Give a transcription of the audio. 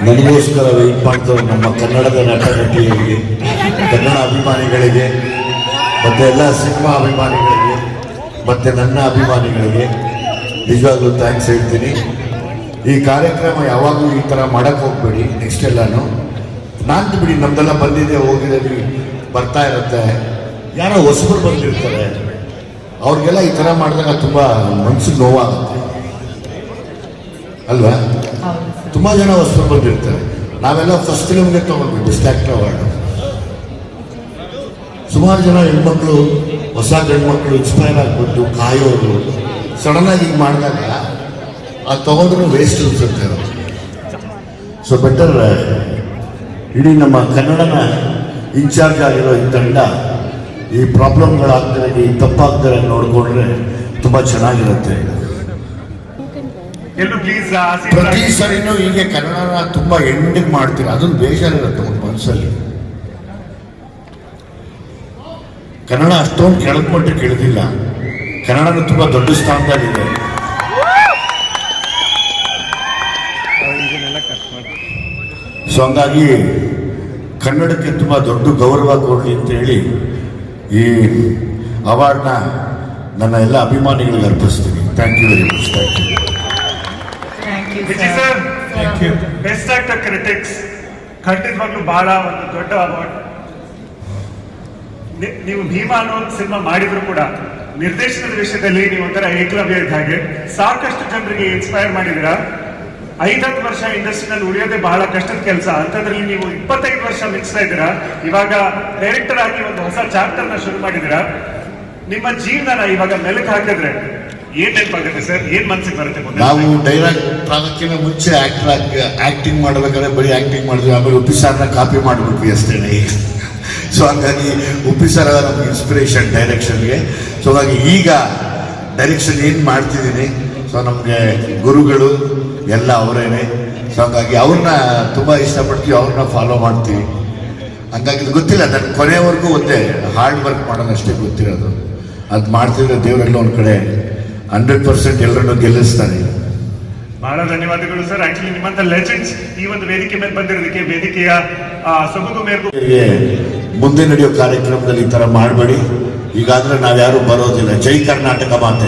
ನನಗೋಸ್ಕರ ವೆಯ್ಟ್ ಮಾಡ್ತಾರೆ ನಮ್ಮ ಕನ್ನಡದ ನಟ ನಟಿಯರಿಗೆ, ಕನ್ನಡ ಅಭಿಮಾನಿಗಳಿಗೆ, ಮತ್ತು ಎಲ್ಲ ಸಿನಿಮಾ ಅಭಿಮಾನಿಗಳಿಗೆ, ಮತ್ತು ನನ್ನ ಅಭಿಮಾನಿಗಳಿಗೆ ನಿಜವಾಗ್ಲೂ ಥ್ಯಾಂಕ್ಸ್ ಹೇಳ್ತೀನಿ. ಈ ಕಾರ್ಯಕ್ರಮ ಯಾವಾಗಲೂ ಈ ಥರ ಮಾಡೋಕ್ಕೆ ಹೋಗ್ಬೇಡಿ. ನೆಕ್ಸ್ಟ್ ಎಲ್ಲನೂ ನಾನು ಬಿಡಿ, ನಮ್ದೆಲ್ಲ ಬಂದಿದೆ ಹೋಗಿದೆ ಬರ್ತಾ ಇರುತ್ತೆ. ಯಾರೋ ಹೊಸಬರು ಬಂದಿರ್ತಾರೆ, ಅವ್ರಿಗೆಲ್ಲ ಈ ಥರ ಮಾಡಿದಾಗ ತುಂಬ ಮನಸ್ಸಿಗೆ ನೋವಾಗುತ್ತೆ ಅಲ್ವಾ? ತುಂಬ ಜನ ಹೊಸಬರು ಬಂದಿರ್ತಾರೆ. ನಾವೆಲ್ಲ ಫಸ್ಟ್ ಫಿಲ್ಮ್ಗೆ ತೊಗೊಂಡ್ವಿ ಬೆಸ್ಟ್ ಆ್ಯಕ್ಟರ್ ಅವಾರ್ಡು. ಸುಮಾರು ಜನ ಹೆಣ್ಮಕ್ಳು, ಹೊಸ ಗಂಡ್ಮಕ್ಳು ಇನ್ಸ್ಪೈರ್ ಆಗಿಬಿಟ್ಟು ಕಾಯೋರು ಸಡನ್ನಾಗಿ ಹಿಂಗೆ ಮಾಡಿದಾಗ ಅದು ತೊಗೊಂಡ್ರೂ ವೇಸ್ಟ್ ಅನ್ಸುತ್ತೆ. ಸೊ ಬೆಟರ್ ಇಡೀ ನಮ್ಮ ಕನ್ನಡನ ಇನ್ಚಾರ್ಜ್ ಆಗಿರೋ ಈ ತಂಡ ಈ ಪ್ರಾಬ್ಲಮ್ಗಳಾಗ್ತಾರೆ, ಈ ತಪ್ಪಾಗ್ತಾರೆ ನೋಡಿಕೊಂಡ್ರೆ ತುಂಬ ಚೆನ್ನಾಗಿರುತ್ತೆ. ಪ್ರತಿ ಸರಿನೂ ಹೀಗೆ ಕನ್ನಡನ ತುಂಬ ಎಂಡಿಗೆ ಮಾಡ್ತೀರ, ಅದೊಂದು ಬೇಜಾರಿರುತ್ತೆ ಒಂದು ಮನಸ್ಸಲ್ಲಿ. ಕನ್ನಡ ಅಷ್ಟೊಂದು ಕೆಳಮಟ್ಟಕ್ಕೆ ಇಳಿದಿಲ್ಲ, ಕನ್ನಡನ ತುಂಬ ದೊಡ್ಡ ಸ್ಥಾನದಲ್ಲಿದೆ. ಸೊ ಹಂಗಾಗಿ ಕನ್ನಡಕ್ಕೆ ತುಂಬ ದೊಡ್ಡ ಗೌರವ ಕೊಡಲಿ ಅಂತೇಳಿ ಈ ಅವಾರ್ಡ್ನ ನನ್ನ ಎಲ್ಲ ಅಭಿಮಾನಿಗಳಿಗೆ ಅರ್ಪಿಸ್ತೀನಿ. Thank you very much. Thank you. Best actor critics ಖಂಡಿತವಾಗ್ಲೂ ಬಹಳ ಒಂದು ದೊಡ್ಡ ಅವಾರ್ಡ್. ನೀವು ಭೀಮಾ ಅನ್ನೋ ಒಂದು ಸಿನಿಮಾ ಮಾಡಿದ್ರು ಕೂಡ ನಿರ್ದೇಶನದ ವಿಷಯದಲ್ಲಿ ನೀವು ಒಂಥರ ಏಕಲವ್ಯ ಇದ್ದ ಹಾಗೆ ಸಾಕಷ್ಟು ಜನರಿಗೆ ಇನ್ಸ್ಪೈರ್ ಮಾಡಿದಿರಾ. 5 ವರ್ಷ ಇಂಡಸ್ಟ್ರಿನಲ್ಲಿ ಉಳಿಯೋದೇ ಬಹಳ ಕಷ್ಟದ ಕೆಲಸ. ಅಂತದ್ರಲ್ಲಿ ನೀವು 25 ವರ್ಷ ಮಿಕ್ಸ್ತಾ ಇದ್ದೀರಾ. ಇವಾಗ ಡೈರೆಕ್ಟರ್ ಆಗಿ ಒಂದು ಹೊಸ ಚಾಪ್ಟರ್ ನ ಶುರು ಮಾಡಿದಿರಾ. ನಿಮ್ಮ ಜೀವನ ಇವಾಗ ಮೆಲುಕು ಹಾಕಿದ್ರೆ ಏನ್ ಟೈಪ್ ಆಗುತ್ತೆ ಸರ್? ಏನ್ ಮನ್ಸಿಗೆ ಬರುತ್ತೆ? ನಾವು ಡೈರೆಕ್ಟ್ ಆಗೋಕ್ಕಿಂತ ಮುಂಚೆ ಆಕ್ಟಿಂಗ್ ಮಾಡ್ಬೇಕಾದ್ರೆ ಬರೀ ಆಕ್ಟಿಂಗ್ ಮಾಡಿದ್ವಿ, ಆಮೇಲೆ ಉಪ್ಪಿ ಸಾರ್ನ ಕಾಪಿ ಮಾಡಿಬಿಟ್ವಿ ಅಷ್ಟೇ. ಸೊ ಹಂಗಾಗಿ ಉಪ್ಪಿ ಸರ್ ನಮ್ಗೆ ಇನ್ಸ್ಪಿರೇಷನ್ ಡೈರೆಕ್ಷನ್ಗೆ. ಸೊ ಹಾಗಾಗಿ ಈಗ ಡೈರೆಕ್ಷನ್ ಏನು ಮಾಡ್ತಿದ್ದೀನಿ, ಸೊ ನಮಗೆ ಗುರುಗಳು ಎಲ್ಲ ಅವರೇನೆ. ಸೊ ಹಾಗಾಗಿ ಅವ್ರನ್ನ ತುಂಬ ಇಷ್ಟಪಡ್ತೀವಿ, ಅವ್ರನ್ನ ಫಾಲೋ ಮಾಡ್ತೀವಿ. ಹಂಗಾಗಿ ಇದು ಗೊತ್ತಿಲ್ಲ ನನ್ನ ಕೊನೆಯವರೆಗೂ ಒಂದೇ ಹಾರ್ಡ್ ವರ್ಕ್ ಮಾಡೋದಷ್ಟೇ ಗೊತ್ತಿರೋದು. ಅದು ಮಾಡ್ತಿದ್ರೆ ದೇವರೆಲ್ಲ ಒಂದು ಕಡೆ 100% ಎಲ್ಲರನ್ನೂ ಗೆಲ್ಲಿಸ್ತಾನೆ. ಬಹಳ ಧನ್ಯವಾದಗಳು ಸರ್. ಆಕ್ಚುಲಿ ನಿಮ್ಮಂತ ಲೆಜೆಂಡ್ಸ್ ಈ ಒಂದು ವೇದಿಕೆ ಮೇಲೆ ಬಂದಿರೋದಕ್ಕೆ, ವೇದಿಕೆಯ ಸೊಬಗು ಮೇರೆಗೂ ಮುಂದೆ ನಡೆಯೋ ಕಾರ್ಯಕ್ರಮದಲ್ಲಿ ಈ ಥರ ಮಾಡಬೇಡಿ. ಈಗಾದ್ರೆ ನಾವ್ಯಾರು ಬರೋದಿಲ್ಲ. ಜೈ ಕರ್ನಾಟಕ ಮಾತೆ.